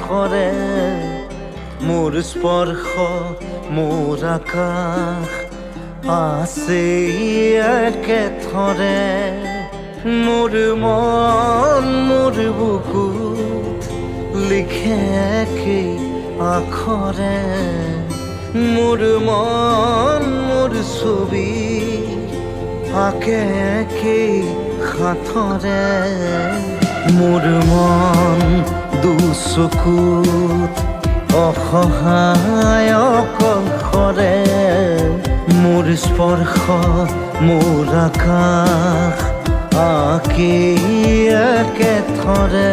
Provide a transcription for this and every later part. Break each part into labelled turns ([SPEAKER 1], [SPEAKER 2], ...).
[SPEAKER 1] কৰে মোৰ স্পৰ্শ মোৰ আকাশ আছে একেথৰে মোৰ মন মোৰ বুকুত লিখে একেই আখৰে মোৰ মন মোৰ ছবি আঁকে একেই সাঁথৰে মোৰ মন দুচকুত অসহায় অকলশৰে মোৰ স্পৰ্শ মোৰ আকাশ আঁকি একেথৰে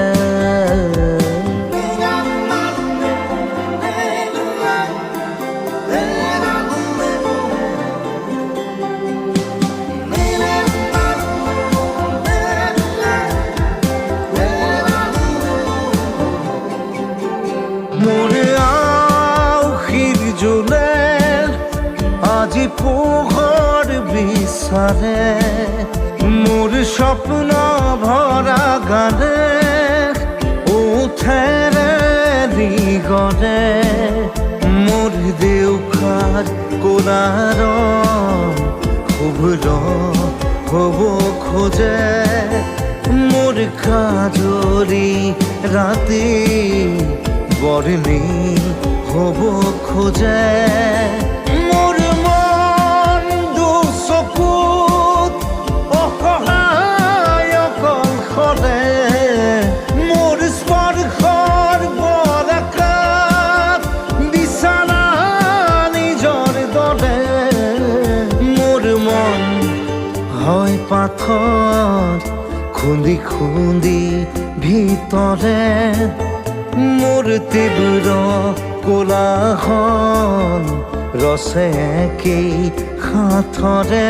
[SPEAKER 1] মোৰ আউসীৰ জোলে আজি পোহৰ বিচাৰে মোৰ স্বপ্ন ভৰা গানে উঠেৰে গৰে মোৰ দেউখাৰ কোলাৰ শুভ্ৰ হ'ব খোজে মোৰ কাজৰি ৰাতি বৰ্ণি হ'ব খোজে মোৰ মন দুচকুত অসহায় অকলশৰে মোৰ স্পৰ্শৰ বৰকাত বিছানা নিজৰ দৰে মোৰ মন হয় পাথৰ খুন্দি খুন্দি ভিতৰে মোৰ তীব্ৰ কোলাহল ৰচে একেই সাঁথৰে